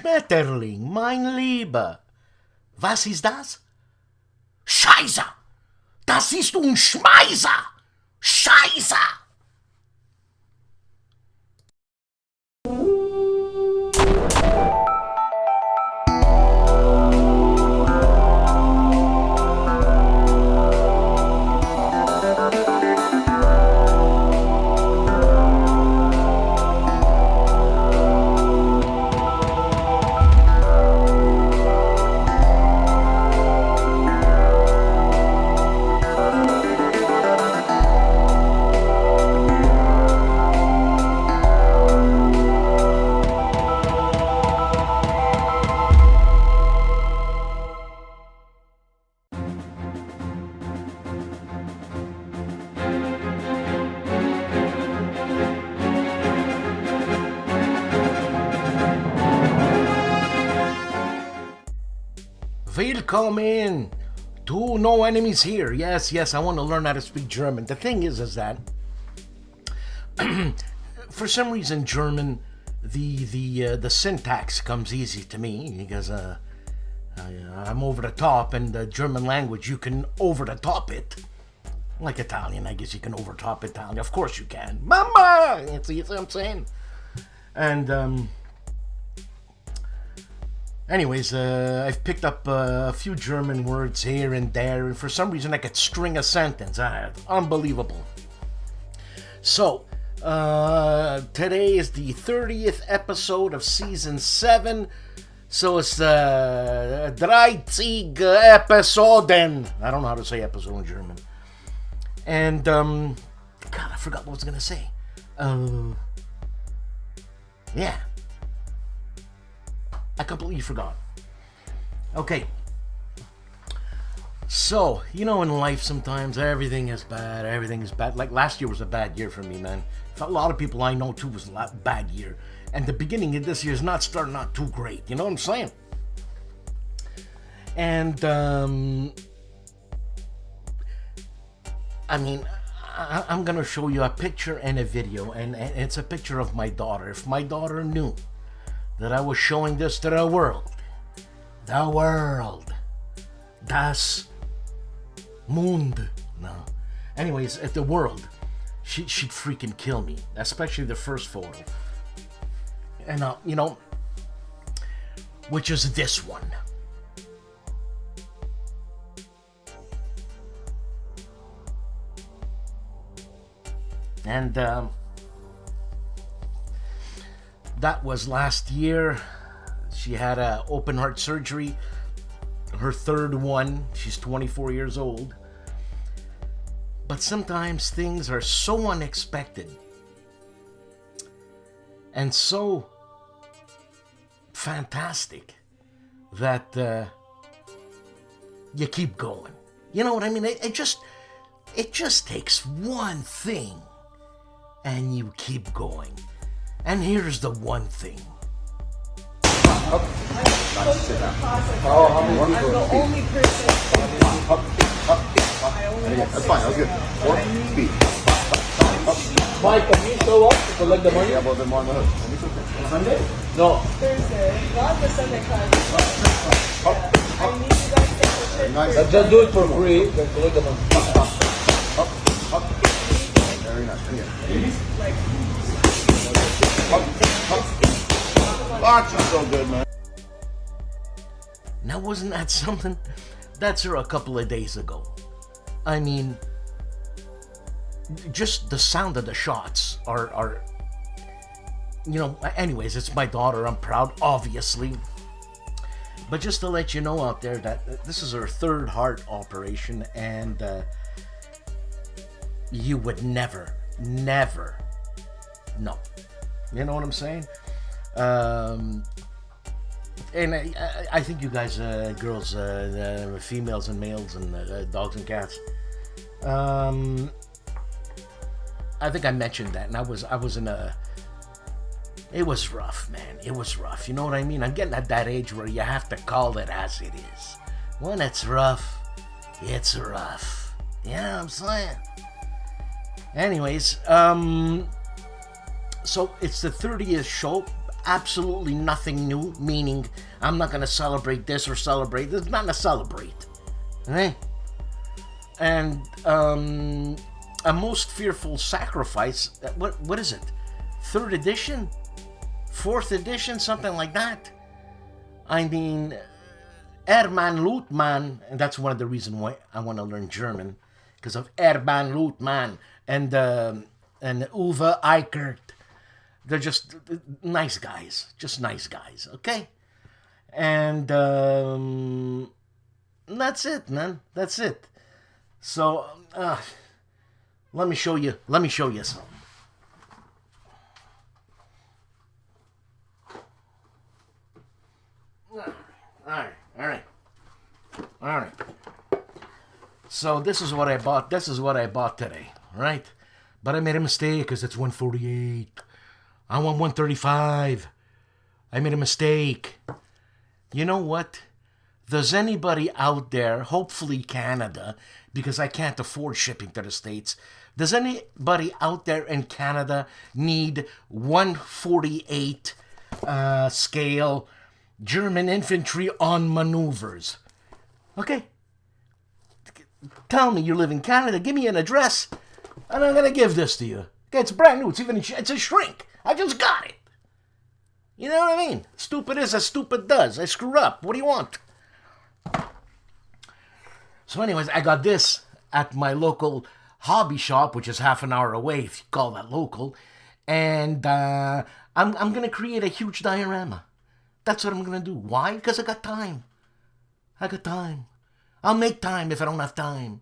Schmetterling, mein Lieber. Was ist das? Scheiße! Das ist ein Schmeißer! Scheiße! Willkommen to No Enemies Here. Yes, I want to learn how to speak German. The thing is that for some reason German, the syntax comes easy to me because I'm over the top, and the German language you can over the top it. Like Italian, I guess you can overtop Italian. Of course you can. Mama! You see what I'm saying? And anyways, I've picked up a few German words here and there, and for some reason I could string a sentence. Unbelievable. So, today is the 30th episode of Season 7. So it's the 30 Episoden. I don't know how to say episode in German. And, God, I forgot what I was going to say. Yeah. I completely forgot. Okay. So, you know, in life sometimes everything is bad. Everything is bad. Like last year was a bad year for me, man. A lot of people I know too was a bad year. And the beginning of this year is not starting out too great. You know what I'm saying? And, I mean, I'm going to show you a picture and a video. And it's a picture of my daughter. If my daughter knew that I was showing this to the world, das Mund, no. Anyways, at the world, she'd freaking kill me, especially the first photo. And, you know, which is this one. And, that was last year. She had a open heart surgery, her third one. She's 24 years old. But sometimes things are so unexpected and so fantastic that you keep going. You know what I mean? It just takes one thing and you keep going. And here's the one thing. I'm the only person. That's fine, that was good. 4 speed. Mike, can you show up to collect the money? Yeah, but they're more on the hook. Sunday? No. Thursday. Not the Sunday class. I need you guys to take the Nice. Let's just do it for free, then collect the money. Very nice. like. Box is so good, man. Now, wasn't that something? That's her a couple of days ago. I mean, just the sound of the shots are you know, anyways, it's my daughter. I'm proud, obviously. But just to let you know out there that this is her third heart operation, and you would never know. You know what I'm saying? And I think you guys, girls, females and males, and dogs and cats. I think I mentioned that, and I was in a. It was rough, man. It was rough. You know what I mean? I'm getting at that age where you have to call it as it is. When it's rough, it's rough. You know what I'm saying? Anyways, so it's the 30th show. absolutely nothing new, meaning I'm not gonna celebrate this or celebrate. There's nothing to celebrate. Right? And a most fearful sacrifice. What is it? 3rd edition? 4th edition? Something like that. I mean, Hermann Lutmann, and that's one of the reasons why I want to learn German, because of Hermann Lutmann and Uwe Eichert. They're just nice guys, okay? And that's it, man. That's it. So, let me show you something. All right. So this is what I bought. This is what I bought today, right? But I made a mistake because it's 148. I want 135. I made a mistake. You know what? Does anybody out there, hopefully Canada, because I can't afford shipping to the States, does anybody out there in Canada need 148 scale German infantry on maneuvers? Okay? Tell me you live in Canada, give me an address, and I'm going to give this to you. Okay, it's brand new, it's a shrink. I just got it. You know what I mean? Stupid is as stupid does. I screw up. What do you want? So anyways, I got this at my local hobby shop, which is half an hour away, if you call that local. And I'm going to create a huge diorama. That's what I'm going to do. Why? Because I got time. I'll make time if I don't have time.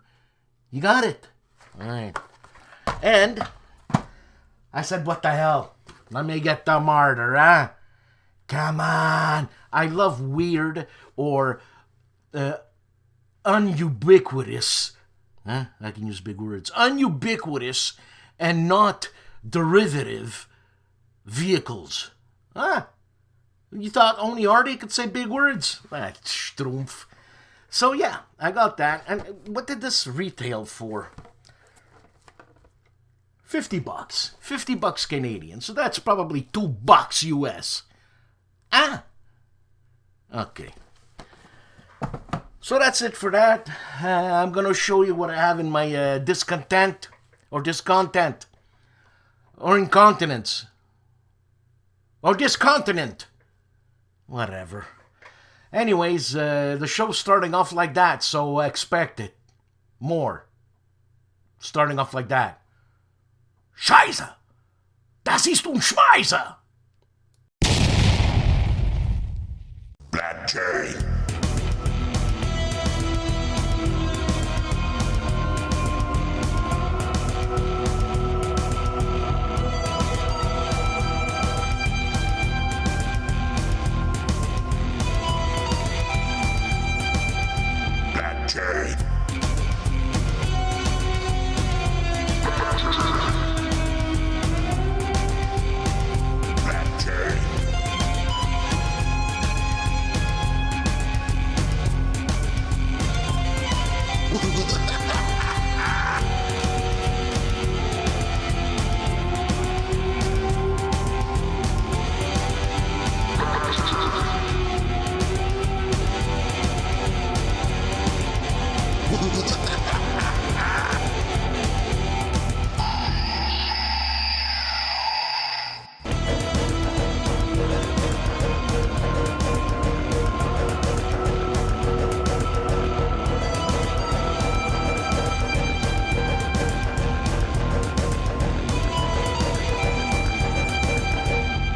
You got it? All right. And I said, what the hell? Let me get the martyr, huh? Come on. I love weird or unubiquitous. Huh? I can use big words. Unubiquitous and not derivative vehicles. Huh? You thought only Artie could say big words? Strumpf. So yeah, I got that. And what did this retail for? $50. $50 Canadian. So that's probably $2 US. Ah. Okay. So that's it for that. I'm going to show you what I have in my discontent or discontent or incontinence or discontinent. Whatever. Anyways, the show's starting off like that, so expect it. More. Starting off like that. Scheiße! Das ist Schmeiße! Black Cherry. Black Cherry. Black Cherry.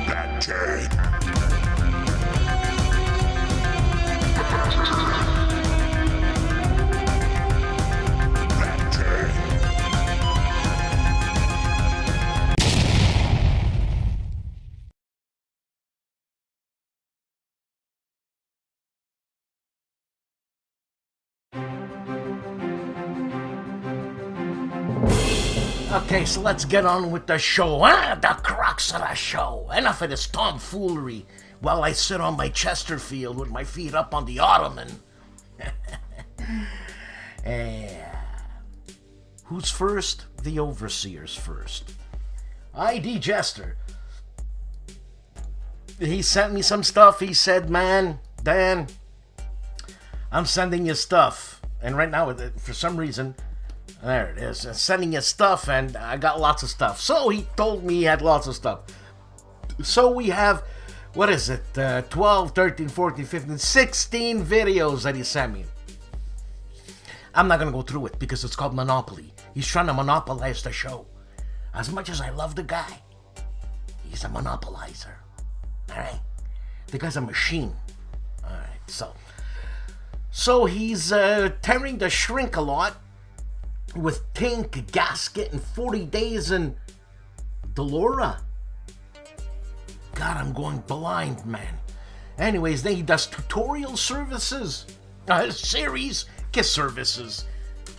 Black Cherry. Black Cherry. Okay, so let's get on with the show, huh? The crux of the show. Enough of this tomfoolery while I sit on my Chesterfield with my feet up on the ottoman. Who's first? The overseer's first. ID Jester. he sent me some stuff. He said, man, Dan, I'm sending you stuff. And right now, for some reason, there it is. Sending you stuff, and I got lots of stuff. So he told me he had lots of stuff. So we have, what is it, 12, 13, 14, 15, 16 videos that he sent me. I'm not going to go through it because it's called Monopoly. He's trying to monopolize the show. As much as I love the guy, he's a monopolizer. Alright? The guy's a machine. Alright, so he's tearing the shrink a lot with Tink, Gasket, and 40 Days in Delora. God, I'm going blind, man. Anyways, then he does tutorial services. Series, Kiss services.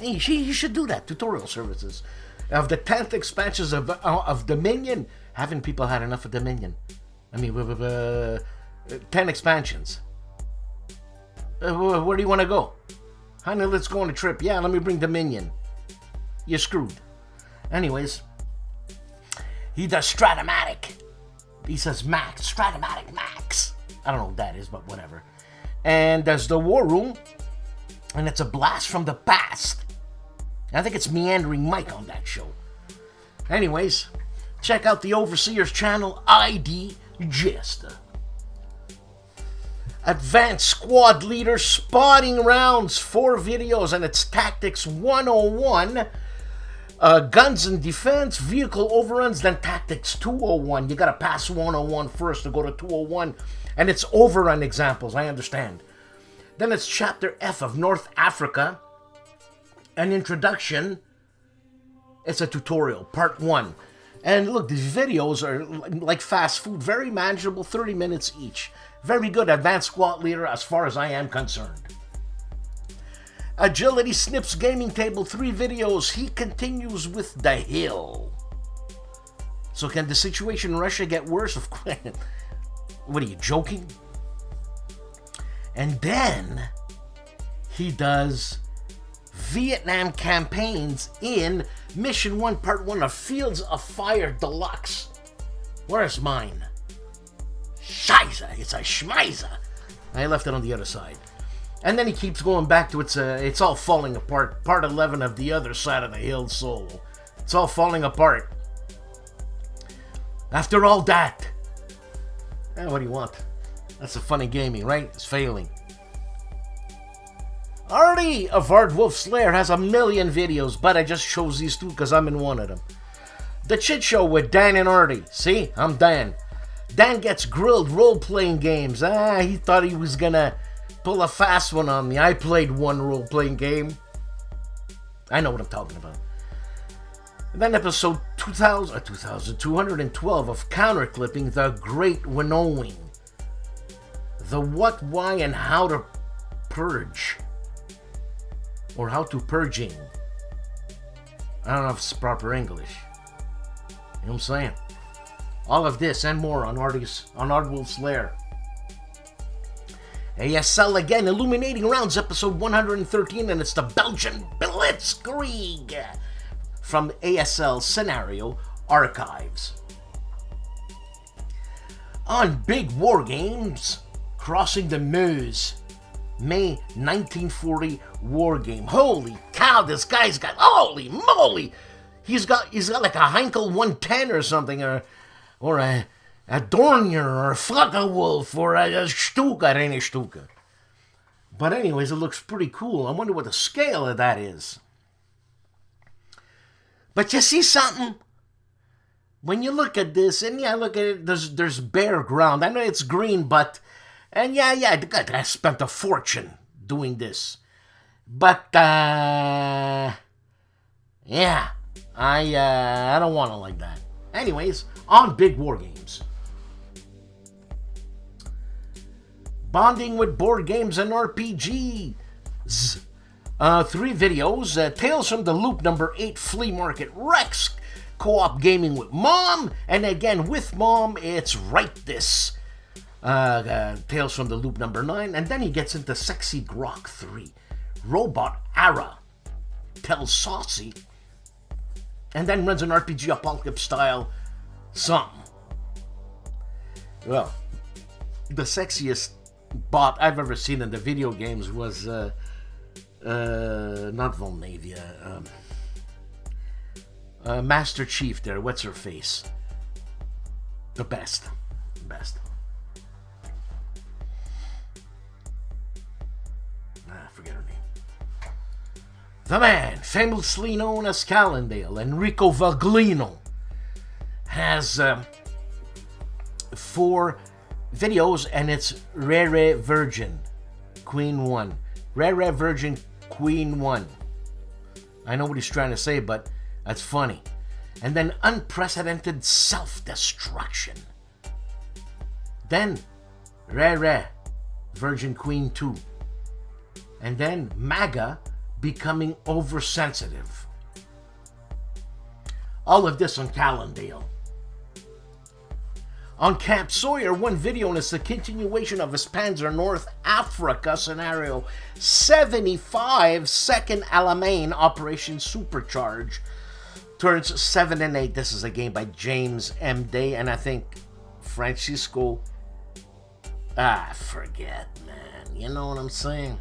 He should do that, tutorial services. Of the 10th expansions of Dominion. Haven't people had enough of Dominion? I mean, 10 expansions. Where do you want to go? Honey, let's go on a trip. Yeah, let me bring Dominion. You're screwed. Anyways, he does Stratomatic. He says Max, Stratomatic Max. I don't know what that is, but whatever. And there's the War Room, and it's a blast from the past. I think it's Meandering Mike on that show. Anyways, check out the Overseer's channel, ID Jester. Advanced Squad Leader Spotting Rounds, 4 videos, and it's Tactics 101. Guns and Defense, Vehicle Overruns, then Tactics 201. You gotta pass 101 first to go to 201. And it's overrun examples, I understand. Then it's Chapter F of North Africa. An introduction. It's a tutorial, part 1. And look, these videos are like fast food, very manageable, 30 minutes each. Very good Advanced Squad Leader as far as I am concerned. Agility Snips Gaming Table, 3 videos. He continues with the Hill. So can the situation in Russia get worse? Of course. What are you, joking? And then he does Vietnam campaigns in Mission 1, Part 1 of Fields of Fire Deluxe. Where's mine? Scheiße, it's a schmeiser. I left it on the other side. And then he keeps going back to It's All Falling Apart, Part 11 of The Other Side of the Hill solo. It's all falling apart. After all that, what do you want? That's a funny gaming, right? It's failing. Artie of ARDWULF'S Lair has 1 million videos, but I just chose these 2 because I'm in one of them. The Chit Show with Dan and Artie. See, I'm Dan. Dan gets grilled role-playing games. He thought he was gonna pull a fast one on me. I played one role-playing game. I know what I'm talking about. And then episode 2212 of Counterclipping, The Great Winnowing. The what, why, and how to purge. Or how to purging. I don't know if it's proper English. You know what I'm saying? All of this and more on ARDWULF'S Lair. ASL again, Illuminating Rounds, episode 113, and it's the Belgian Blitzkrieg from ASL Scenario Archives. On Big War Games, Crossing the Meuse, May 1940 war game. Holy cow, this guy's got, holy moly! He's got like a Heinkel 110 or something, or a Dornier, or a Fluggerwolf, or a Stuka, eine Stuka. But anyways, it looks pretty cool. I wonder what the scale of that is. But you see something? When you look at this, and yeah, look at it, there's bare ground. I know it's green, but, and yeah, the guy spent a fortune doing this. But, yeah, I don't want it like that. Anyways, on Big War Games. Bonding with Board Games and RPGs. 3 videos. Tales from the Loop number 8 Flea Market Rex. Co-op gaming with Mom. And again, with Mom, it's Write This. Tales from the Loop number 9. And then he gets into Sexy Grok 3. Robot Ara. Tells Saucy. And then runs an RPG apocalypse style something. Well, the sexiest bot I've ever seen in the video games was not Volnavia, Master Chief there. What's her face? The best. I forget her name. The man, famously known as Calandale, Enrico Vaglino, has 4 videos, and it's Rare Virgin Queen 1. Rare Virgin Queen 1. I know what he's trying to say, but that's funny. And then Unprecedented Self-Destruction. Then Rare Virgin Queen 2. And then MAGA Becoming Oversensitive. All of this on Calandale. On Camp Sawyer, one video, and it's a continuation of his Panzer North Africa scenario 75, second Alamein Operation Supercharge. Turns 7 and 8. This is a game by James M. Day, and I think Francisco... forget, man. You know what I'm saying?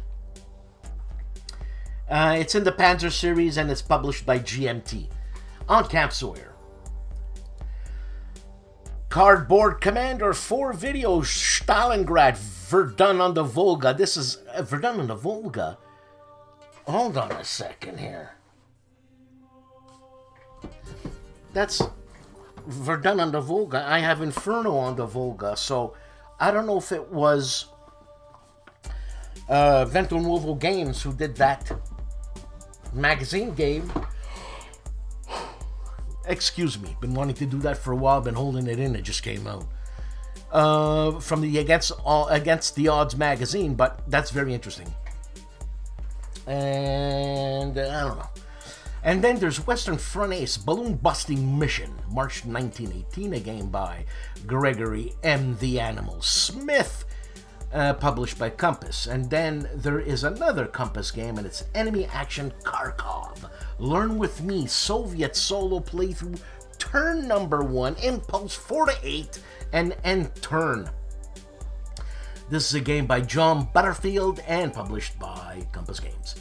It's in the Panzer series, and it's published by GMT. On Camp Sawyer. Cardboard Commander, 4 videos, Stalingrad, Verdun on the Volga. This is Verdun on the Volga. Hold on a second here. That's Verdun on the Volga. I have Inferno on the Volga, so I don't know if it was Vento Nuovo Games who did that magazine game. Excuse me, been wanting to do that for a while, been holding it in, it just came out. From the Against the Odds magazine, but that's very interesting. And I don't know. And then there's Western Front Ace Balloon Busting Mission, March 1918, a game by Gregory M. The Animal Smith, published by Compass. And then there is another Compass game, and it's Enemy Action Kharkov. Learn with me, Soviet solo playthrough, turn number 1, impulse 4 to 8, and end turn. This is a game by John Butterfield and published by Compass Games.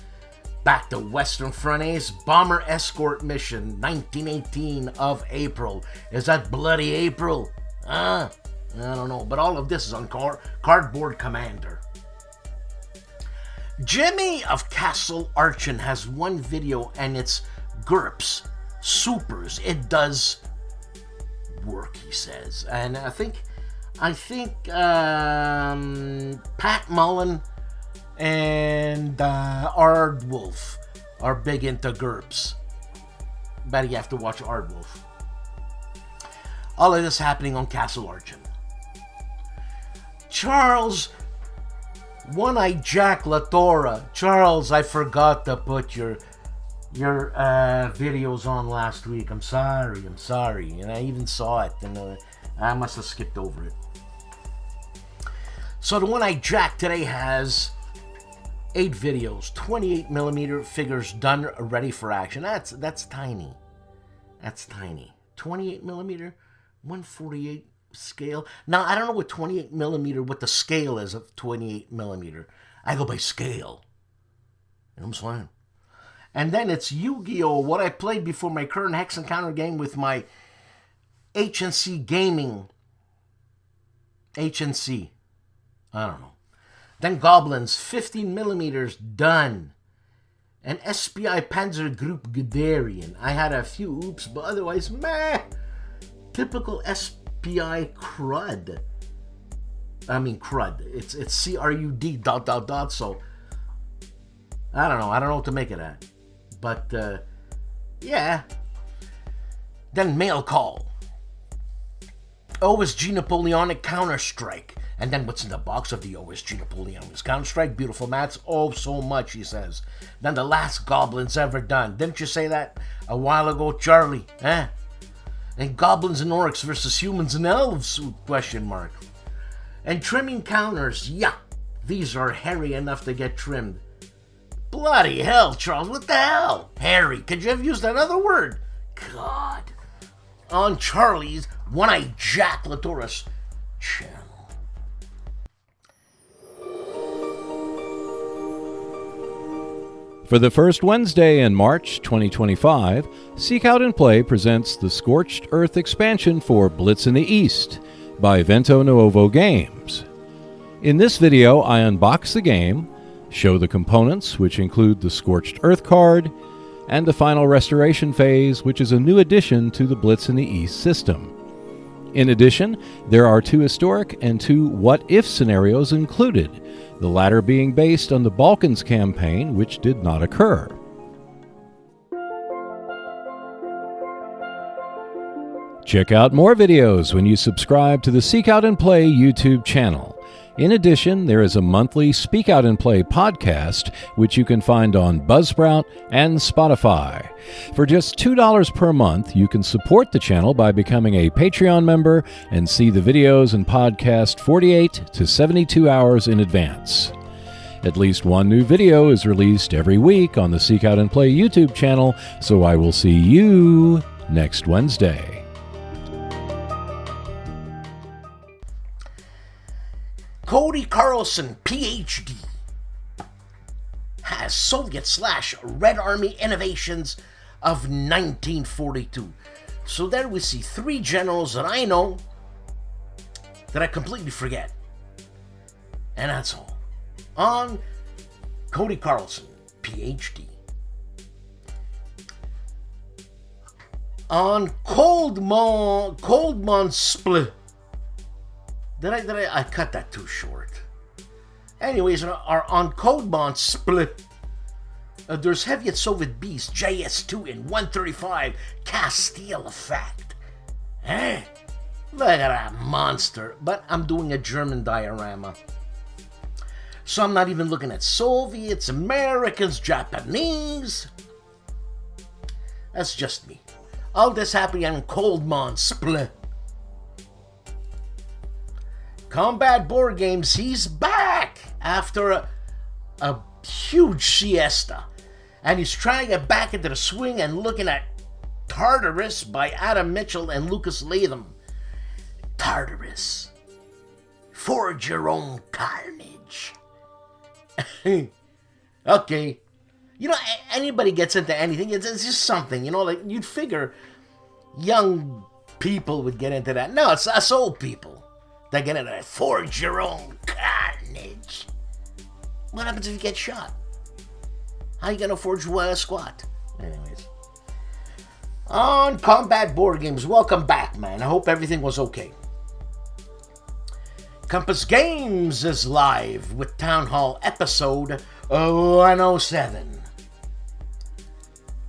Back to Western Front Ace, Bomber Escort Mission, 1918 of April. Is that bloody April? I don't know, but all of this is on Cardboard Commander. Jimmy of Castle Archin has one video, and it's GURPS, Supers. It does work, he says. And I think Pat Mullen and Ardwulf are big into GURPS. But you have to watch Ardwulf. All of this happening on Castle Archin. Charles One-Eyed Jack Latora. Charles, I forgot to put your videos on last week. I'm sorry. And I even saw it, and I must have skipped over it. So the One-Eyed Jack today has 8 videos, 28mm figures done, ready for action. That's tiny. That's tiny. 28mm, 1/48 scale. Now, I don't know what 28mm, what the scale is of 28mm. I go by scale. You know what I'm saying? And then it's Yu-Gi-Oh! What I played before my current Hex Encounter game with my HNC Gaming. HNC. I don't know. Then Goblins, 15mm done. And SPI Panzer Group Guderian. I had a few oops, but otherwise, meh. Typical SPI crud. I mean crud. It's CRUD ... So I don't know what to make of that. But yeah. Then Mail Call. OSG Napoleonic Counter-Strike. And then what's in the box of the OSG Napoleonic Counter-Strike? Beautiful mats. Oh, so much, he says. Then the last Goblins ever done. Didn't you say that a while ago, Charlie? Eh? And Goblins and Orcs versus Humans and Elves? Question mark. And trimming counters. Yeah, these are hairy enough to get trimmed. Bloody hell, Charles. What the hell? Hairy. Could you have used another word? God. On Charlie's One-Eyed Jack Latoris channel. For the first Wednesday in March 2025, Seekout and Play presents the Scorched Earth expansion for Blitz in the East by Vento Nuovo Games. In this video, I unbox the game, show the components, which include the Scorched Earth card, and the final restoration phase, which is a new addition to the Blitz in the East system. In addition, there are 2 historic and 2 what-if scenarios included, the latter being based on the Balkans campaign, which did not occur. Check out more videos when you subscribe to the Seekout and Play YouTube channel. In addition, there is a monthly Speak Out and Play podcast, which you can find on Buzzsprout and Spotify. For just $2 per month, you can support the channel by becoming a Patreon member and see the videos and podcast 48 to 72 hours in advance. At least one new video is released every week on the Seek Out and Play YouTube channel, so I will see you next Wednesday. Cody Carlson, PhD, has Soviet/Red Army innovations of 1942. So there we see 3 generals that I know that I completely forget. And that's all. On Cody Carlson, PhD. On Coldmanspile. Did I cut that too short? Anyways, on Coldmanspile, there's Heavy Soviet Beast JS2 in 135 Castile effect. Eh? Look at that monster. But I'm doing a German diorama. So I'm not even looking at Soviets, Americans, Japanese. That's just me. All this happening on Coldmanspile. Combat Board Games, he's back after a huge siesta. And he's trying to get back into the swing and looking at Tartarus by Adam Mitchell and Lucas Latham. Tartarus. Forge your own carnage. Okay. You know, anybody gets into anything, it's just something, you know, like you'd figure young people would get into that. No, it's us old people. They're gonna forge your own carnage. What happens if you get shot? How you gonna forge a squat? Anyways. On Combat Board Games, welcome back, man. I hope everything was okay. Compass Games is live with Town Hall episode 107.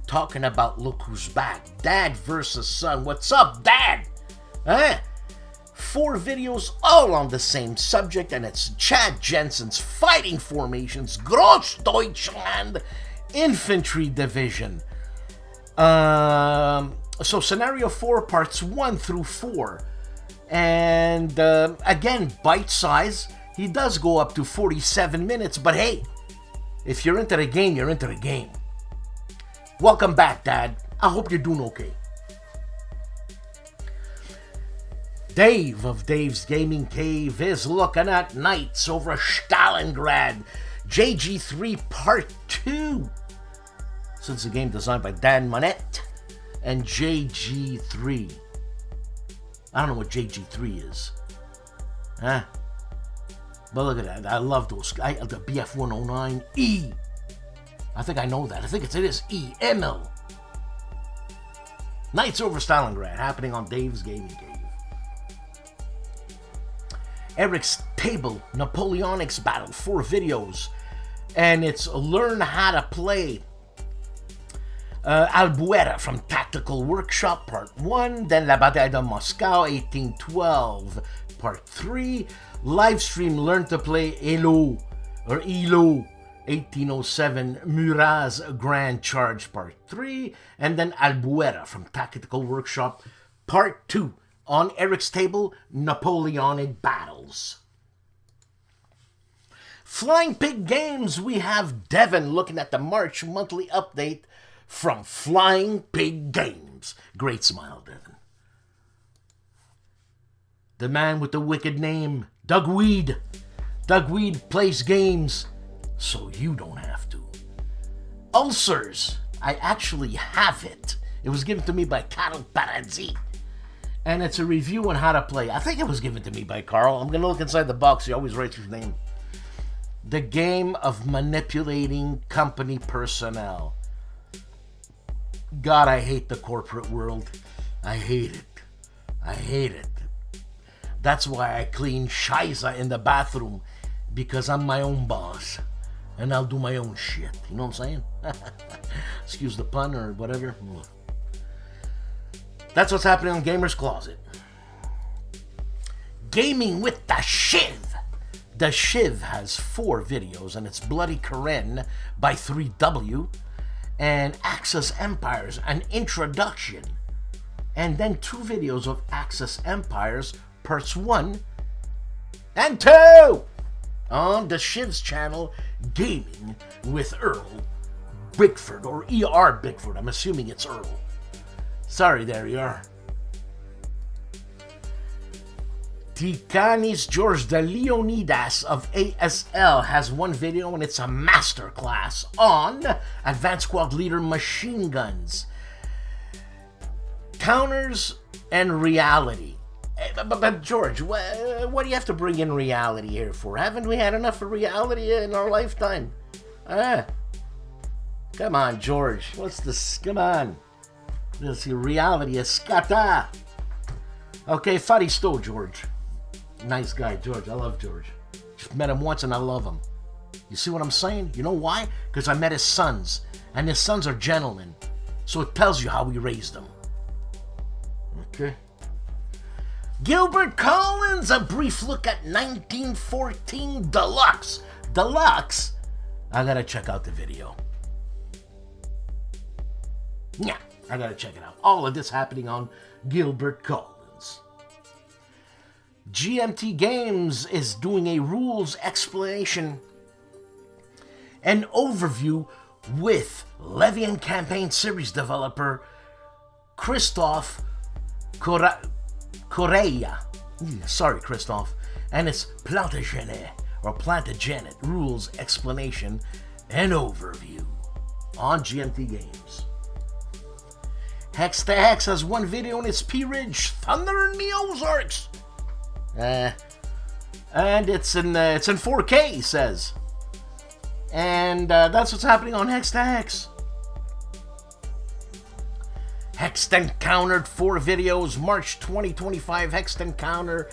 Talking about look who's back. Dad versus son. What's up, Dad? Huh? 4 videos all on the same subject, and it's Chad Jensen's Fighting Formations, Großdeutschland Infantry Division. So scenario 4, parts 1 through 4. And again, bite size. He does go up to 47 minutes, but hey, if you're into the game, you're into the game. Welcome back, Dad. I hope you're doing okay. Dave of Dave's Gaming Cave is looking at Knights over Stalingrad, JG3 Part 2. So it's a game designed by Dan Monette and JG3. I don't know what JG3 is. Huh? But look at that. I love those. The BF-109E. I think I know that. I think it is E. ML. Knights over Stalingrad, happening on Dave's Gaming Cave. Eric's Table, Napoleonics Battle, 4 videos. And it's Learn How to Play Albuera from Tactical Workshop, Part 1. Then La Bataille de Moscow, 1812, Part 3. Livestream Learn to Play ELO, 1807, Murat's Grand Charge, Part 3. And then Albuera from Tactical Workshop, Part 2. On Eric's Table, Napoleonic Battles. Flying Pig Games, we have Devin looking at the March monthly update from Flying Pig Games. Great smile, Devin. The man with the wicked name, Doug Weed. Doug Weed plays games, so you don't have to. Ulcers. I actually have it. It was given to me by Carol Parazzi. And it's a review on how to play. I think it was given to me by Carl. I'm going to look inside the box. He always writes his name. The game of manipulating company personnel. God, I hate the corporate world. I hate it. I hate it. That's why I clean Scheisse in the bathroom. Because I'm my own boss. And I'll do my own shit. You know what I'm saying? Excuse the pun or whatever. That's what's happening in Gamer's Closet. Gaming with the Shiv. The Shiv has 4 videos, and it's Bloody Karen by 3W, and Axis Empires, an introduction, and then 2 videos of Axis Empires, parts 1 and 2, on the Shiv's channel, Gaming with Earl Bigford, or E.R. Bigford. I'm assuming it's Earl. Sorry, there you are. Tikanis George de Leonidas of ASL has 1 video, and it's a masterclass on Advanced Squad Leader machine guns, counters, and reality. But George, what do you have to bring in reality here for? Haven't we had enough of reality in our lifetime? Come on, George. What's this? Come on. This reality is scata. Okay, Faristo, George. Nice guy, George. I love George. Just met him once and I love him. You see what I'm saying? You know why? Because I met his sons. And his sons are gentlemen. So it tells you how we raised them. Okay. Gilbert Collins, a brief look at 1914 Deluxe. Deluxe? I gotta check out the video. Yeah, I gotta check it out. All of this happening on Gilbert Collins. GMT Games is doing a rules explanation and overview with Levian Campaign Series developer Christoph Correa. Sorry, Christoph. And it's Plantagenet or Plantagenet rules explanation and overview on GMT Games. HEXES has 1 video on its P-Ridge Thunder in the Ozarks. And it's in 4K, he says. And that's what's happening on HEXES. Hexed Encountered 4 videos, March 2025. Hexed Encounter,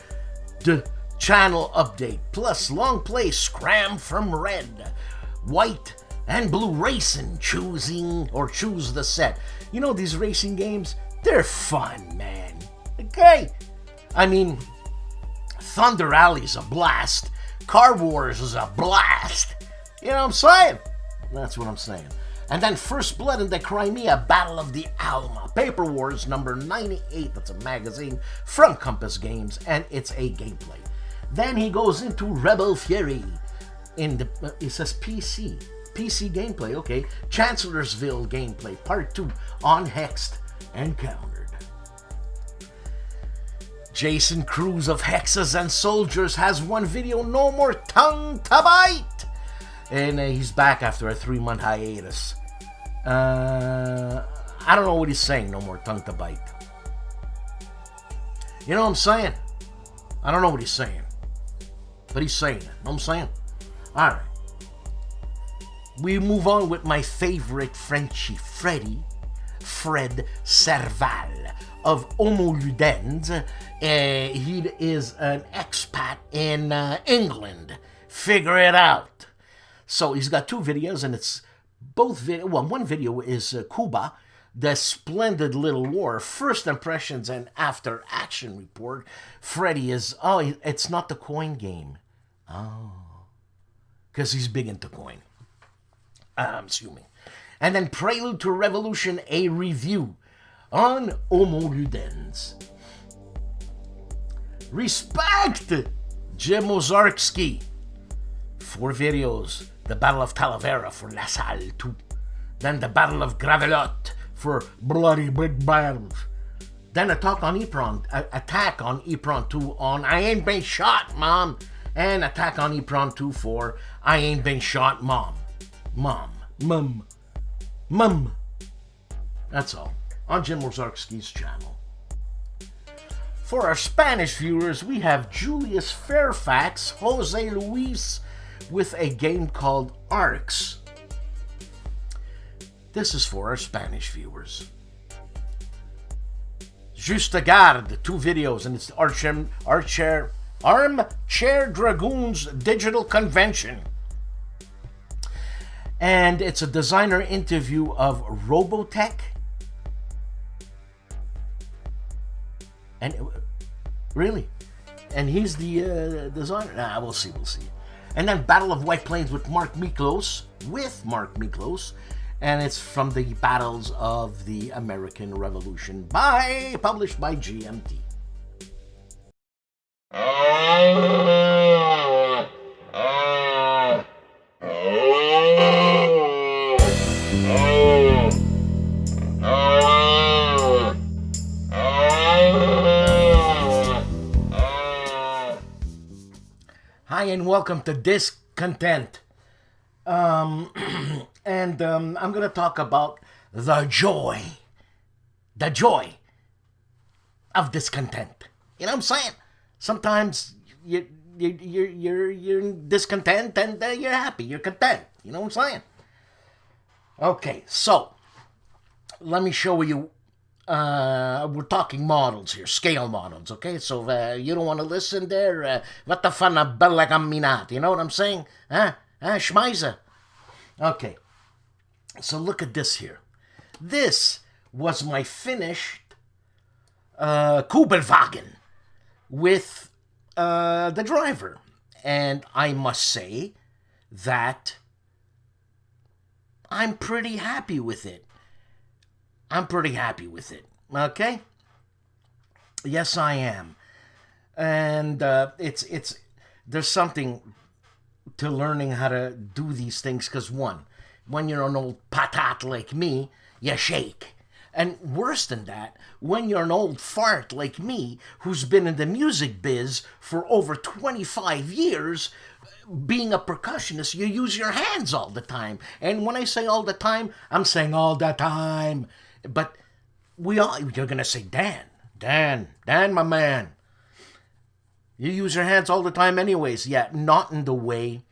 the channel update, plus long play Scram from Red, White, and Blue Racing. Choose the set. You know, these racing games, they're fun, man. Okay? I mean, Thunder Alley's a blast. Car Wars is a blast. You know what I'm saying? That's what I'm saying. And then First Blood in the Crimea, Battle of the Alma. Paper Wars number 98. That's a magazine from Compass Games, and it's a gameplay. Then he goes into Rebel Fury. It says PC gameplay, okay. Chancellorsville gameplay, part 2 on Hexed Encountered. Jason Cruz of Hexes and Soldiers has 1 video, No More Tongue to Bite. And he's back after a 3-month hiatus. I don't know what he's saying, No More Tongue to Bite. You know what I'm saying? I don't know what he's saying. But he's saying it. You know what I'm saying? Alright. We move on with my favorite Frenchie Fred Serval of Homo Ludens. He is an expat in England. Figure it out. So he's got 2 videos, and it's both one video is Cuba, the Splendid Little War, First Impressions and After Action Report. Freddy is, it's not the coin game. Oh. Because he's big into coin. I'm assuming. And then Prelude to Revolution, a review on Homo Ludens. Respect! Jim Ozarski. 4 videos. The Battle of Talavera for La Salle 2. Then the Battle of Gravelotte for Bloody Big Battles. Then Attack on Ypres 2 on I Ain't Been Shot, Mom. And Attack on Ypres 2 for I Ain't Been Shot, Mom. That's all. On Jim Wazarski's channel. For our Spanish viewers, we have Julius Fairfax, Jose Luis, with a game called ARDWULF'S. This is for our Spanish viewers. Juste Garde, 2 videos, and it's the Armchair Dragoons Digital Convention. And it's a designer interview of Robotech. And really? And he's the designer? Nah, we'll see. And then Battle of White Plains with Mark Miklos. And it's from the Battles of the American Revolution, published by GMT. Hi and welcome to Discontent. I'm going to talk about the joy of discontent. You know what I'm saying? Sometimes you're discontent and you're happy, you're content. You know what I'm saying? Okay, so let me show you. We're talking models here, scale models. Okay, so you don't want to listen there. What the fun of bella camminata? You know what I'm saying? Schmeiser. Okay, so look at this here. This was my finished Kugelwagen with the driver. And I must say that I'm pretty happy with it. Okay? Yes, I am. And it's there's something to learning how to do these things, because when you're an old patat like me, you shake. And worse than that, when you're an old fart like me, who's been in the music biz for over 25 years, being a percussionist, you use your hands all the time. And when I say all the time, I'm saying all the time. But you're going to say, Dan, my man. You use your hands all the time anyways. Yeah, not in the way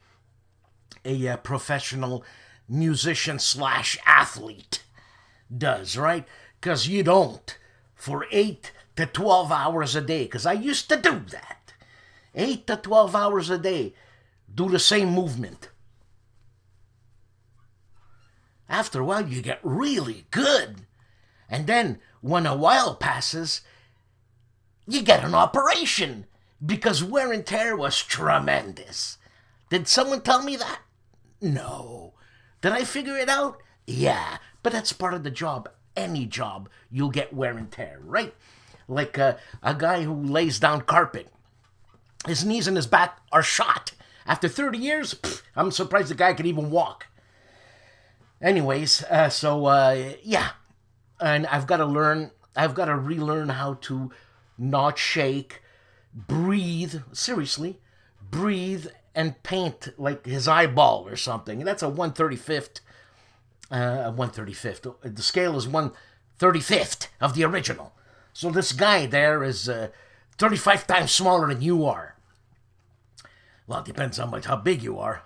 a professional musician / athlete does, right? Because you don't for 8 to 12 hours a day. Because I used to do that. 8 to 12 hours a day. Do the same movement. After a while, you get really good. And then, when a while passes, you get an operation. Because wear and tear was tremendous. Did someone tell me that? No. Did I figure it out? Yeah. But that's part of the job. Any job, you'll get wear and tear, right? Like a guy who lays down carpet. His knees and his back are shot. After 30 years, I'm surprised the guy could even walk. Anyways, yeah. And I've got to relearn how to not shake, breathe, and paint like his eyeball or something. And that's a 1/35th. 1/35th. The scale is 1/35th of the original. So this guy there is 35 times smaller than you are. Well, it depends on how big you are.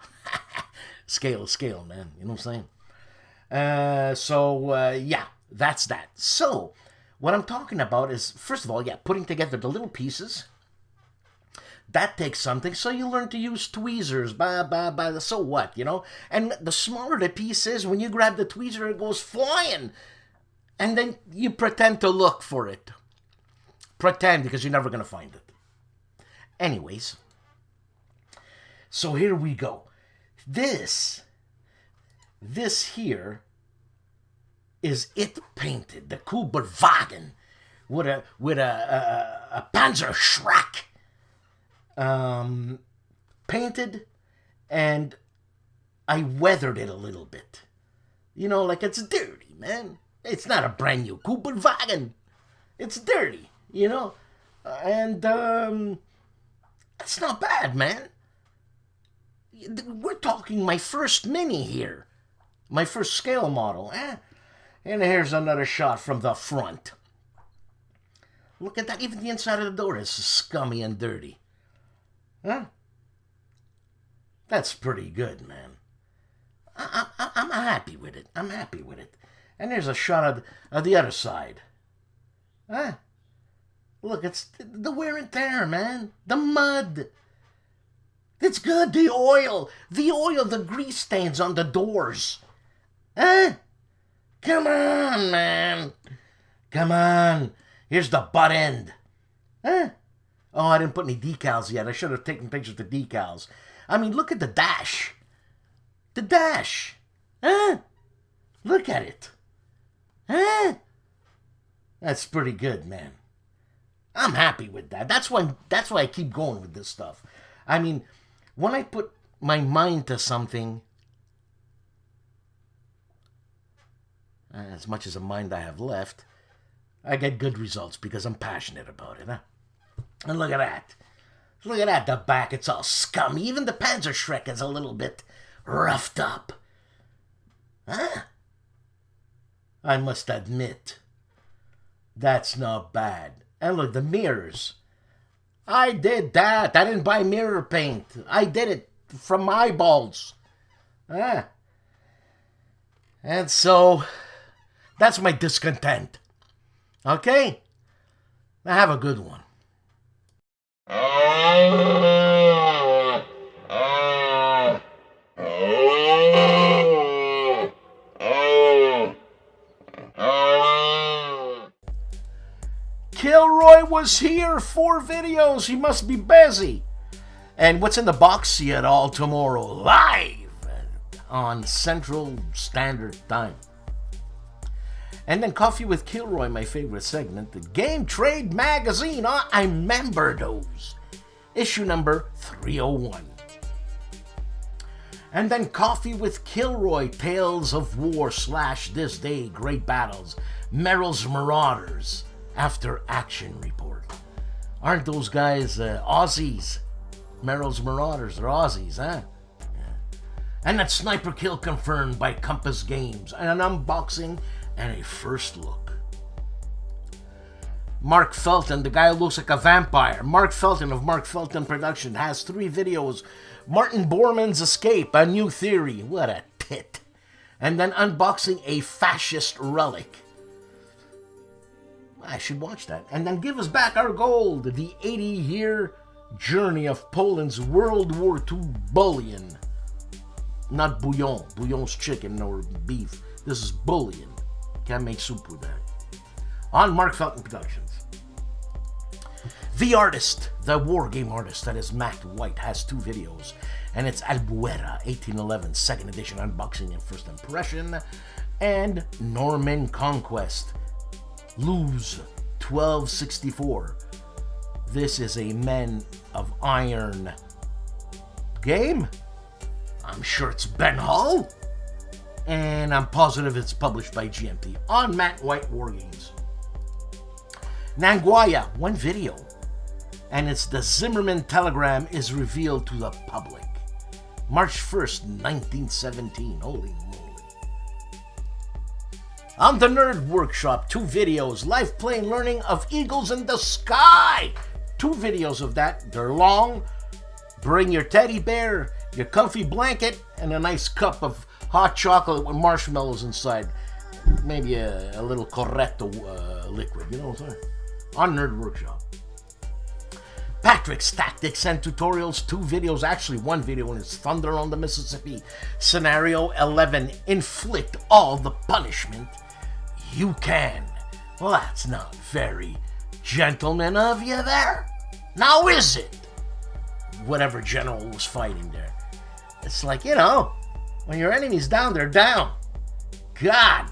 Scale is scale, man. You know what I'm saying? Yeah, that's that. So, what I'm talking about is, first of all, yeah, putting together the little pieces. That takes something, so you learn to use tweezers, so what, you know? And the smaller the piece is, when you grab the tweezer, it goes flying. And then you pretend to look for it. Pretend, because you're never going to find it. Anyways, so here we go. This here is it painted, the Kugelwagen, with a Panzerschreck. Painted, and I weathered it a little bit. You know, like it's dirty, man. It's not a brand new Kugelwagen. It's dirty, you know. And it's not bad, man. We're talking my first mini here. My first scale model. And here's another shot from the front. Look at that. Even the inside of the door is scummy and dirty. Huh? That's pretty good, man. I'm happy with it. I'm happy with it. And there's a shot of the other side. Huh? Look, it's the wear and tear, man. The mud. It's good. The oil, the grease stains on the doors. Huh? Come on, man. Come on. Here's the butt end. Huh? Oh, I didn't put any decals yet. I should have taken pictures of the decals. I mean, look at the dash. The dash. Huh? Look at it. Huh? That's pretty good, man. I'm happy with that. That's why I keep going with this stuff. I mean, when I put my mind to something, as much as a mind I have left, I get good results because I'm passionate about it, huh? And look at that. Look at that, the back, it's all scummy. Even the Panzerschreck is a little bit roughed up. Huh? I must admit, that's not bad. And look, the mirrors. I did that. I didn't buy mirror paint. I did it from my eyeballs. Huh? And so, that's my discontent. Okay? Now have a good one. KilRoyWasHere, 4 videos. He must be busy. And what's in the box? See it all tomorrow live on Central Standard Time. And then Coffee with Kilroy, my favorite segment, the Game Trade Magazine. I remember those. Issue number 301. And then Coffee with Kilroy, Tales of War / This Day, Great Battles, Merrill's Marauders, After Action Report. Aren't those guys Aussies? Merrill's Marauders, they're Aussies, huh? Yeah. And that Sniper Kill confirmed by Compass Games, and an unboxing and a first look. Mark Felton, the guy who looks like a vampire. Mark Felton of Mark Felton Production has 3 videos. Martin Bormann's Escape, a new theory. What a tit. And then unboxing a fascist relic. I should watch that. And then give us back our gold. The 80-year journey of Poland's World War II bullion. Not bouillon. Bouillon's chicken or beef. This is bullion. Can't make soup with that. On Mark Felton Productions. The artist, the war game artist, that is Matt White, has 2 videos. And it's Albuera 1811, 2nd edition unboxing and first impression. And Norman Conquest, Lose 1264. This is a Men of Iron game. I'm sure it's Ben Hall. And I'm positive it's published by GMT on Matt White Wargames. Nanguaya, 1 video. And it's the Zimmerman Telegram is revealed to the public. March 1st, 1917. Holy moly. On the Nerd Workshop, 2 videos. Live play and learning of Eagles in the Sky. 2 videos of that. They're long. Bring your teddy bear, your comfy blanket, and a nice cup of hot chocolate with marshmallows inside. Maybe a little Corretto liquid, you know what I'm saying? On Nerd Workshop. Patrick's Tactics and Tutorials, 2 videos, actually 1 video, and it's Thunder on the Mississippi. Scenario 11, inflict all the punishment you can. Well, that's not very gentleman of you there. Now is it? Whatever general was fighting there. It's like, you know, when your enemy's down, they're down. God.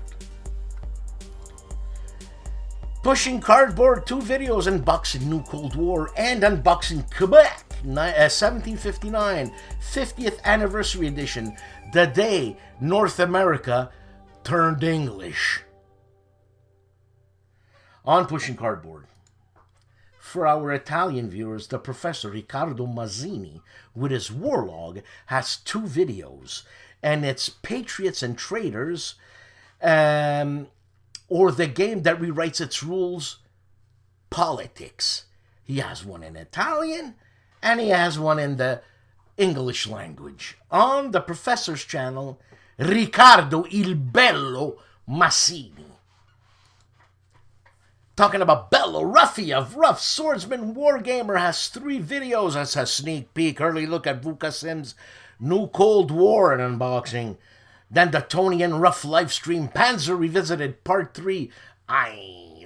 Pushing Cardboard, 2 videos, unboxing New Cold War and unboxing Quebec 1759 50th Anniversary Edition, the day North America turned English. On Pushing Cardboard. For our Italian viewers, the Professor Riccardo Mazzini, with his war log, has 2 videos, and it's Patriots and Traitors, or the game that rewrites its rules, politics. He has one in Italian, and he has one in the English language. On the professor's channel, Riccardo Il Bello Massini. Talking about Bello Ruffy of Rough Swordsman Wargamer has 3 videos. That's a sneak peek, early look at Vukasim's new Cold War and unboxing. Then the Tony and Rough livestream Panzer Revisited Part 3.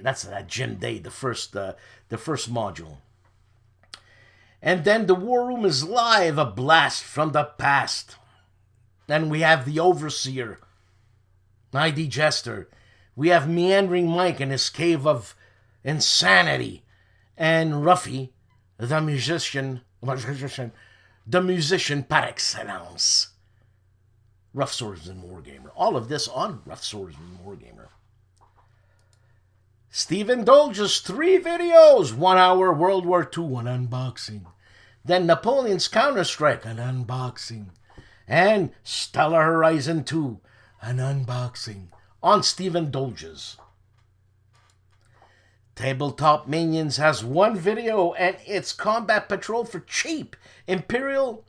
That's that Jim Day, the first module. And then the War Room is live, a blast from the past. Then we have the Overseer, ID Jester. We have Meandering Mike in his cave of insanity. And Ruffy, the musician par excellence. Rough Swordsman Wargamer. All of this on Rough Swordsman Wargamer. Stephen Dolge's 3 videos. 1 hour World War II, an unboxing. Then Napoleon's Counter-Strike, an unboxing. And Stellar Horizon 2, an unboxing. On Stephen Dolge's. Tabletop Minions has 1 video, and it's Combat Patrol for cheap. Imperial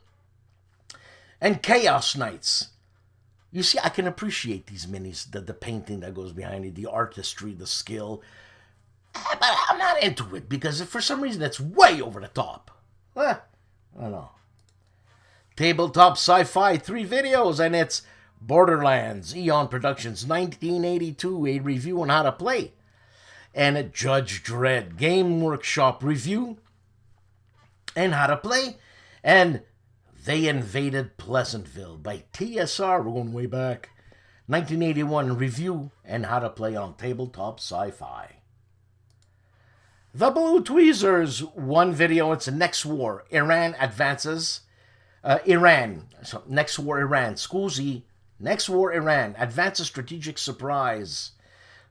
and Chaos Knights. You see, I can appreciate these minis, the painting that goes behind it, the artistry, the skill. But I'm not into it, because for some reason it's way over the top. I don't know. Tabletop Sci-Fi, 3 videos, and it's Borderlands, Eon Productions, 1982, a review on how to play. And a Judge Dredd Game Workshop review and how to play. And They Invaded Pleasantville by TSR, we're going way back. 1981 review and how to play on Tabletop Sci-Fi. The Blue Tweezers, 1 video, it's a Next War. Iran advances. Next War Iran. Scusi. Next War Iran. Advances Strategic Surprise.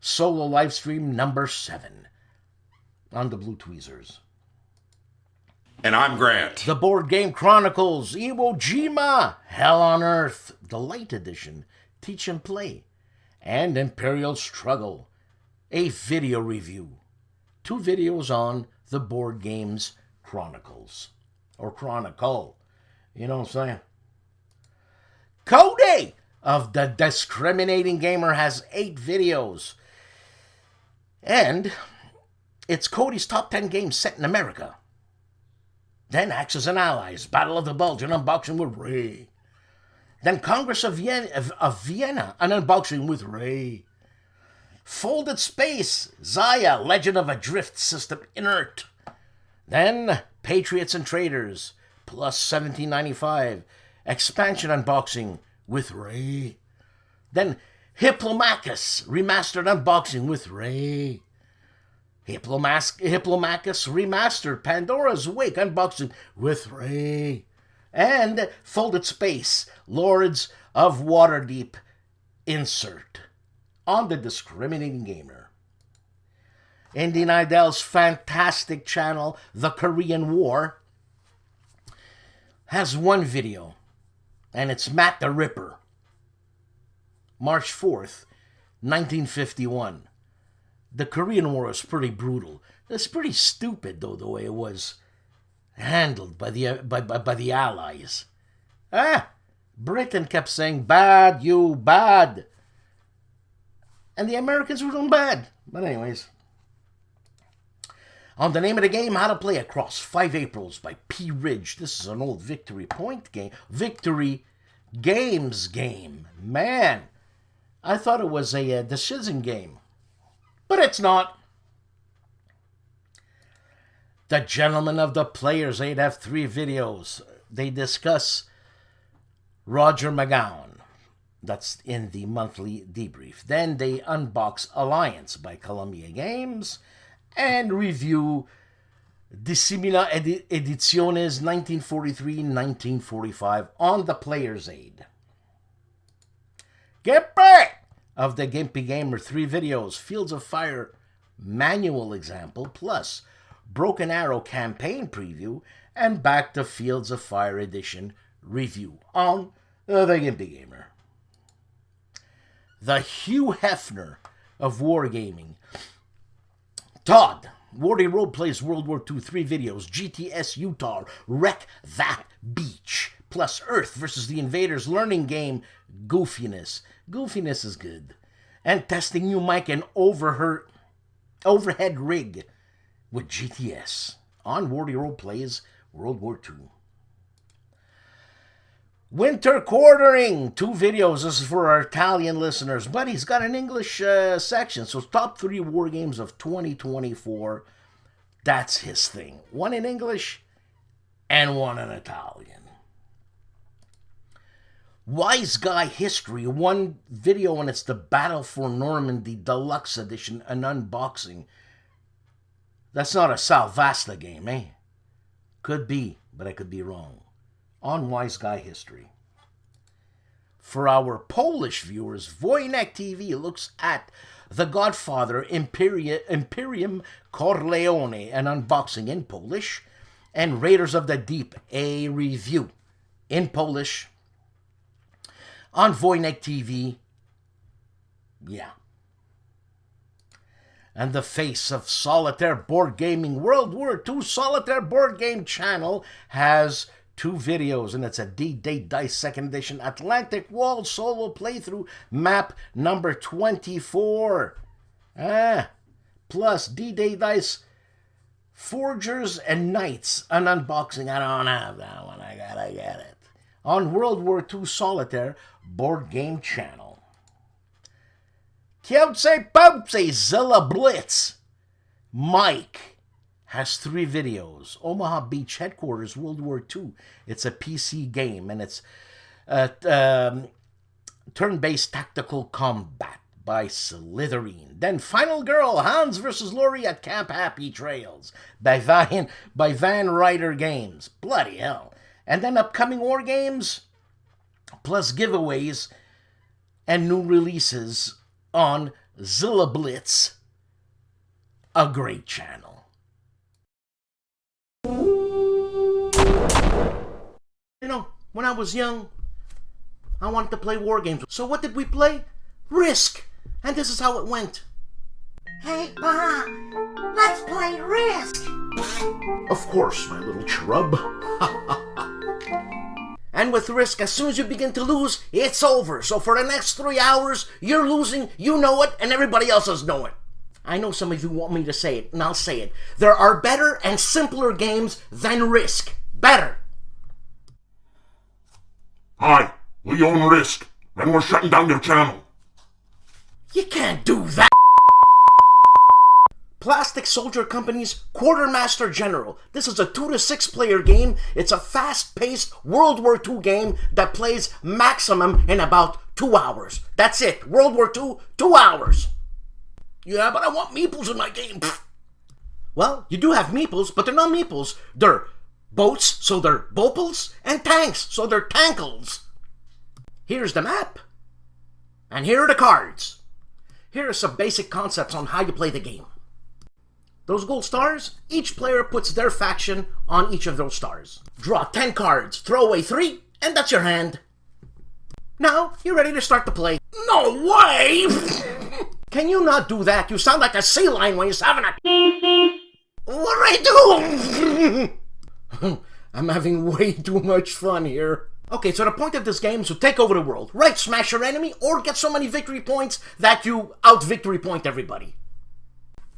Solo livestream number 7 on the Blue Tweezers. And I'm Grant. The Board Game Chronicles, Iwo Jima, Hell on Earth, the Light Edition, Teach and Play, and Imperial Struggle, a video review. 2 videos on the Board Games Chronicles, or Chronicle, you know what I'm saying? Cody of the Discriminating Gamer has 8 videos. And it's Cody's top 10 games set in America. Then Axis and Allies, Battle of the Bulge, an unboxing with Ray. Then Congress of Vienna, an unboxing with Ray. Folded Space, Zaya, Legend of a Drift System Inert. Then Patriots and Traders, plus $17.95, expansion unboxing with Ray. Then Hiplomachus, remastered unboxing with Ray. Hiplomachus remastered, Pandora's Wake unboxing with Ray. And Folded Space, Lords of Waterdeep insert on the Discriminating Gamer. Indy Nidel's fantastic channel, The Korean War, has 1 video, and it's Matt the Ripper. March 4th, 1951. The Korean War was pretty brutal. It's pretty stupid, though, the way it was handled by the Allies. Britain kept saying, bad, you bad. And the Americans were doing bad. But anyways. On the name of the game, How to Play Across 5 Aprils by P. Ridge. This is an old Victory Point game. Victory Games game. Man, I thought it was a decision game. But it's not. The Gentlemen of the Players, they'd have 3 videos. They discuss Roger McGowan. That's in the monthly debrief. Then they unbox Alliance by Columbia Games and review Dissimila Ediciones 1943-1945 on the Player's Aid. GIMPY of the GIMPY Gamer, 3 videos, Fields of Fire manual example, plus Broken Arrow campaign preview, and Back to Fields of Fire edition review on the GIMPY Gamer. The Hugh Hefner of wargaming. Todd, Wardy Road plays World War II, 3 videos. GTS Utah, Wreck That Beach. Plus Earth versus the Invaders learning game, Goofiness. Goofiness is good. And testing new mic and overhead rig with GTS. On Wardy Road plays World War II. Winter Quartering, 2 videos. This is for our Italian listeners, but he's got an English section. So top 3 war games of 2024. That's his thing. 1 in English and 1 in Italian. Wise Guy History, 1 video, and it's the Battle for Normandy Deluxe Edition, an unboxing. That's not a Salvasta game, eh? Could be, but I could be wrong. On Wise Guy History. For our Polish viewers, Wojennik TV looks at The Godfather Imperium Corleone, an unboxing in Polish, and Raiders of the Deep, a review in Polish. On Wojennik TV, yeah. And the face of Solitaire Board Gaming, World War II Solitaire Board Game channel has 2 videos, and it's a D-Day Dice 2nd Edition Atlantic Wall solo playthrough, map number 24. Plus D-Day Dice Forgers and Knights, an unboxing. I don't have that one. I gotta get it. On World War II Solitaire Board Game channel. Kielce Zilla Blitz. Mike has 3 videos. Omaha Beach Headquarters, World War II. It's a PC game, and it's turn-based tactical combat by Slytherin. Then Final Girl, Hans vs. Laurie at Camp Happy Trails by Van Ryder Games. Bloody hell. And then upcoming war games, plus giveaways and new releases on Zilla Blitz, a great channel. You know, when I was young, I wanted to play war games. So what did we play? Risk. And this is how it went. Hey, Pa, let's play Risk. Of course, my little cherub. And with Risk, as soon as you begin to lose, it's over. So for the next 3 hours, you're losing, you know it, and everybody else does know it. I know some of you want me to say it, and I'll say it. There are better and simpler games than Risk. Better. Hi, we own Risk, and we're shutting down your channel. You can't do that. Plastic Soldier Company's Quartermaster General. This is a 2 to 6 player game. It's a fast-paced World War II game that plays maximum in about 2 hours. That's it. World War II, 2 hours. Yeah, but I want meeples in my game. Well, you do have meeples, but they're not meeples. They're boats, so they're bopals, and tanks, so they're tankles. Here's the map, and here are the cards. Here are some basic concepts on how you play the game. Those gold stars, each player puts their faction on each of those stars. Draw 10 cards, throw away 3, and that's your hand. Now, you're ready to start the play. No way! Can you not do that? You sound like a sea lion when you're having a... What do I do? I'm having way too much fun here. Okay, so the point of this game is to take over the world. Right, smash your enemy, or get so many victory points that you out-victory point everybody.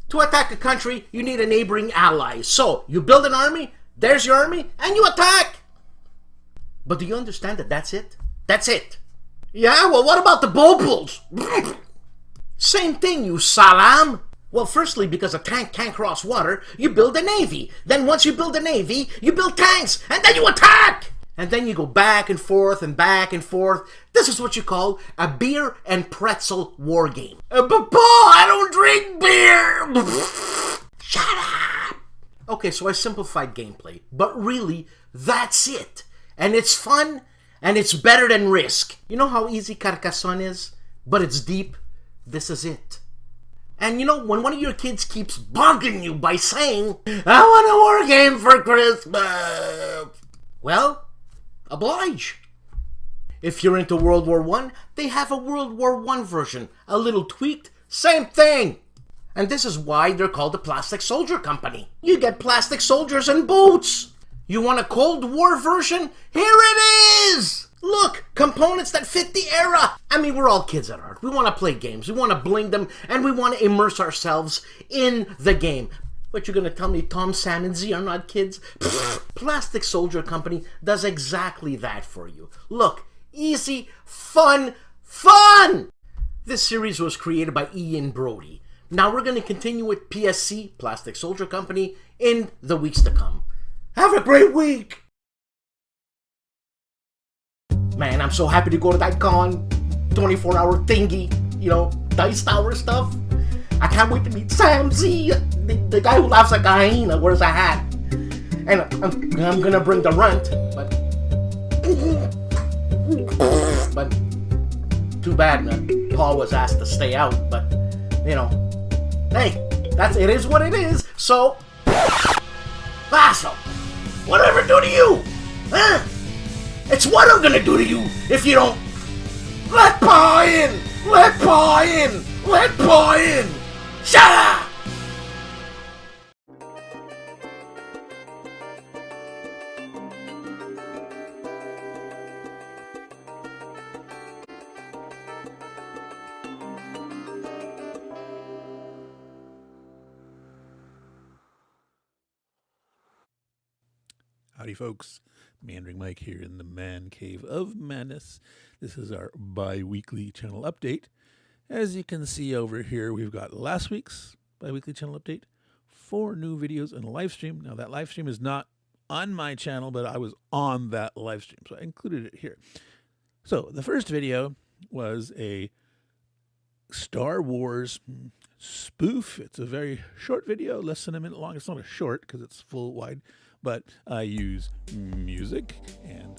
To attack a country, you need a neighboring ally. So, you build an army, there's your army, and you attack! But do you understand that that's it? That's it. Yeah, well, what about the bopals? Same thing, you salam. Well, firstly, because a tank can't cross water, you build a navy. Then once you build a navy, you build tanks, and then you attack! And then you go back and forth and back and forth. This is what you call a beer and pretzel war game. But Paul, I don't drink beer! Shut up! Okay, so I simplified gameplay, but really, that's it. And it's fun, and it's better than Risk. You know how easy Carcassonne is? But it's deep. This is it. And you know, when one of your kids keeps bugging you by saying, I want a war game for Christmas, well, oblige. If you're into World War I, they have a World War I version, a little tweaked, Same thing! And this is why they're called the Plastic Soldier Company. You get plastic soldiers and boots! You want a Cold War version? Here it is! Look, components that fit the era! I mean, we're all kids at heart. We want to play games, we want to bling them, and we want to immerse ourselves in the game. But you're going to tell me TOWNSEND and Z are not kids? Plastic Soldier Company does exactly that for you. Look, easy, fun, fun! This series was created by Ian Brody. Now we're going to continue with PSC, Plastic Soldier Company, in the weeks to come. Have a great week! Man, I'm so happy to go to that con. 24-hour thingy, you know, Dice Tower stuff. I can't wait to meet Sam Z, the guy who laughs like a hyena, wears a hat. And I'm gonna bring the runt, but too bad, man. Paul was asked to stay out, but, you know, hey, it is what it is, so, Vassal, whatever do to you, huh? It's what I'm gonna do to you if you don't let Pa in! Let Pa in! Let Pa in! Shut up! Howdy folks, Meandering Mike here in the Man Cave of Madness. This is our bi-weekly channel update. As you can see over here, we've got last week's bi-weekly channel update, 4 new videos and a live stream. Now that live stream is not on my channel, but I was on that live stream, so I included it here. So the first video was a Star Wars spoof. It's a very short video, less than a minute long. It's not a short because it's full wide. But I use music and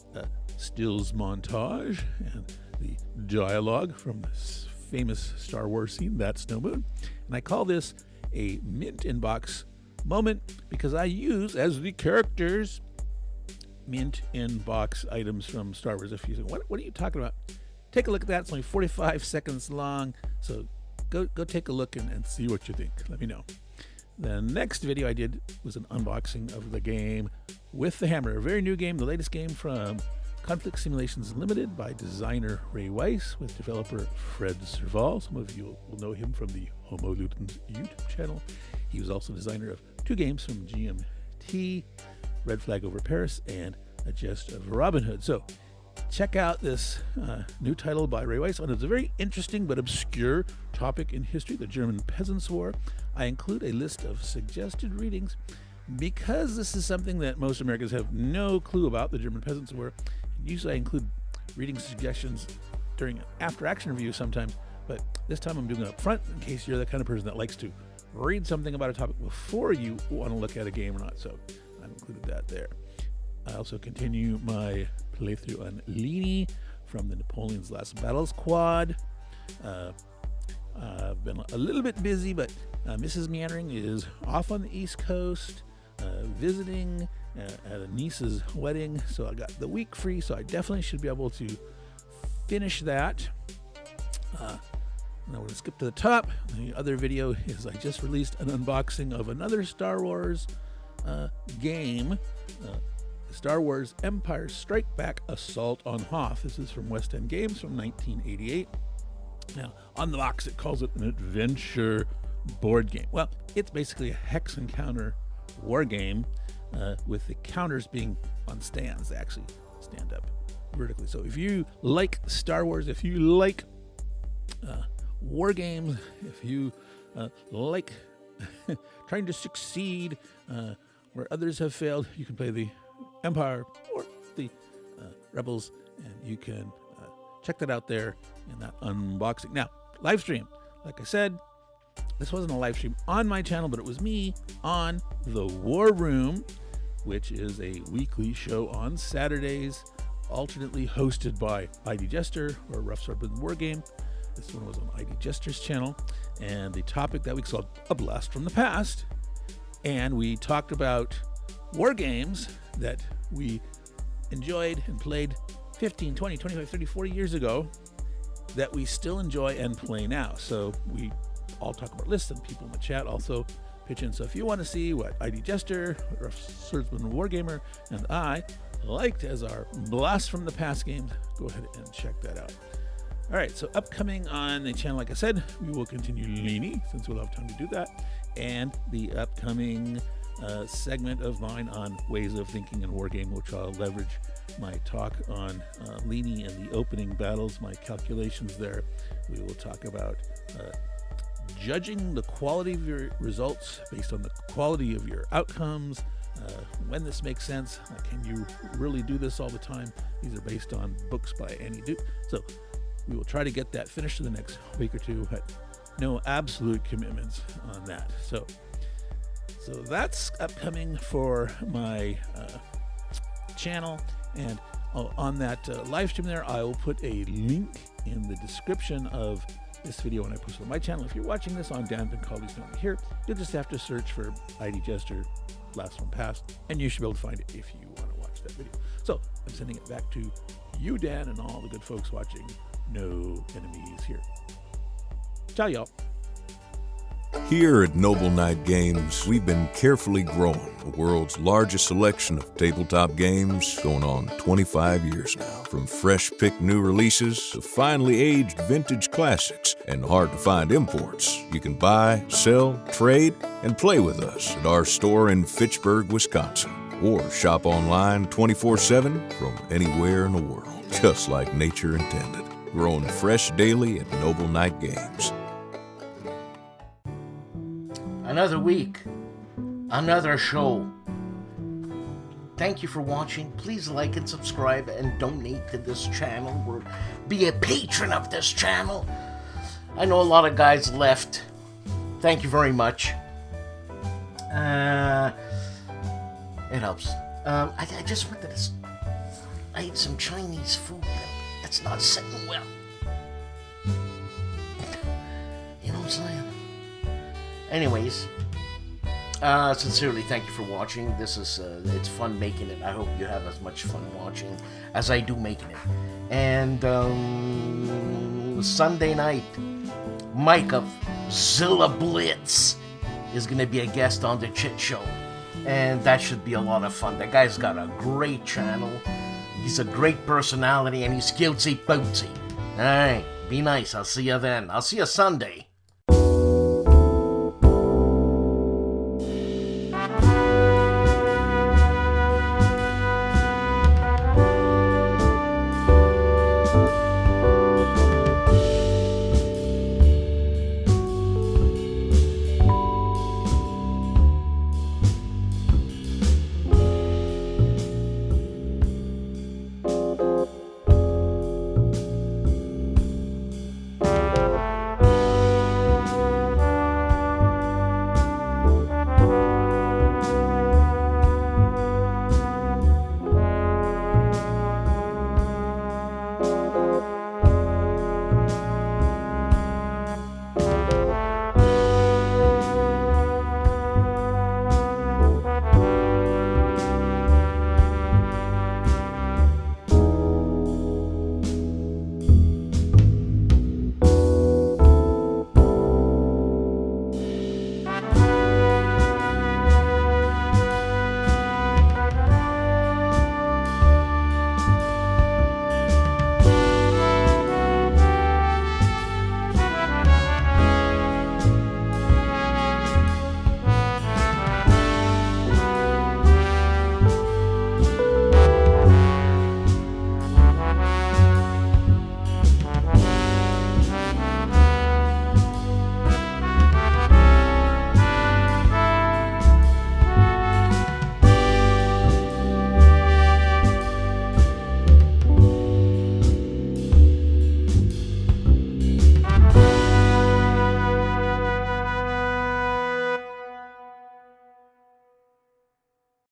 stills montage and the dialogue from this famous Star Wars scene, That's No Moon. And I call this a mint in box moment because I use, as the characters, mint in box items from Star Wars. If you say, what are you talking about? Take a look at that. It's only 45 seconds long. So go take a look and see what you think. Let me know. The next video I did was an unboxing of the game With the Hammer, a very new game, the latest game from Conflict Simulations Limited by designer Ray Weiss with developer Fred Serval. Some of you will know him from the Homo Ludens YouTube channel. He was also designer of 2 games from GMT, Red Flag Over Paris and A Jest of Robin Hood. So check out this new title by Ray Weiss on a very interesting but obscure topic in history, the German Peasants' War. I include a list of suggested readings because this is something that most Americans have no clue about, the German Peasants' War. Usually I include reading suggestions during an after-action review sometimes, but this time I'm doing it up front in case you're the kind of person that likes to read something about a topic before you want to look at a game or not, so I've included that there. I also continue my playthrough on Lini from the Napoleon's Last Battles quad. I've been a little bit busy, but Mrs. Meandering is off on the East Coast, visiting at a niece's wedding, so I got the week free, so I definitely should be able to finish that. Now we're going to skip to the top. The other video is I just released an unboxing of another Star Wars game, Star Wars Empire Strike Back Assault on Hoth. This is from West End Games from 1988. Now, on the box, it calls it an adventure board game. Well, it's basically a hex and counter war game with the counters being on stands. They actually stand up vertically. So if you like Star Wars, if you like war games, if you like trying to succeed where others have failed, you can play the Empire or the Rebels, and you can check that out there in that unboxing. Now, live stream. Like I said, this wasn't a live stream on my channel, but it was me on The War Room, which is a weekly show on Saturdays, alternately hosted by ID Jester or Rough Sword War Game. This one was on ID Jester's channel, and the topic that week's called A Blast from the Past. And we talked about war games that we enjoyed and played 15, 20, 25, 30, 40 years ago that we still enjoy and play now. So we all talk about lists, and people in the chat also pitch in. So if you want to see what ID Jester, Rough Swordsman Wargamer, and I liked as our blast from the past games, go ahead and check that out. All right, so upcoming on the channel, like I said, we will continue Leany, since we'll have time to do that, and the upcoming segment of mine on ways of thinking in wargame, which I'll leverage my talk on Leany and the opening battles, my calculations there. We will talk about judging the quality of your results based on the quality of your outcomes, when this makes sense, can you really do this all the time? These are based on books by Annie Duke. So we will try to get that finished in the next week or two, but no absolute commitments on that. So that's upcoming for my channel, and on that live stream there, I will put a link in the description of this video when I post it on my channel. If you're watching this on Dan and Colleagues Over Here, you'll just have to search for ID Jester Last One Past, and you should be able to find it if you want to watch that video. So I'm sending it back to you, Dan, and all the good folks watching. No enemies here. Ciao, y'all. Here at Noble Knight Games, we've been carefully growing the world's largest selection of tabletop games, going on 25 years now. From fresh-picked new releases to finely aged vintage classics and hard-to-find imports, you can buy, sell, trade, and play with us at our store in Fitchburg, Wisconsin. Or shop online 24/7 from anywhere in the world, just like nature intended. Growing fresh daily at Noble Knight Games. Another week, another show. Thank you for watching. Please like and subscribe and donate to this channel, or be a patron of this channel. I know a lot of guys left. Thank you very much. It helps. I just wanted to... I ate some Chinese food that's not sitting well. You know what I'm saying? Anyways, sincerely, thank you for watching. This is, it's fun making it. I hope you have as much fun watching as I do making it. And, Sunday night, Mike of Zilla Blitz is going to be a guest on the Chit Show. And that should be a lot of fun. That guy's got a great channel. He's a great personality, and he's cutesy bootsy. Alright, be nice. I'll see you then. I'll see you Sunday.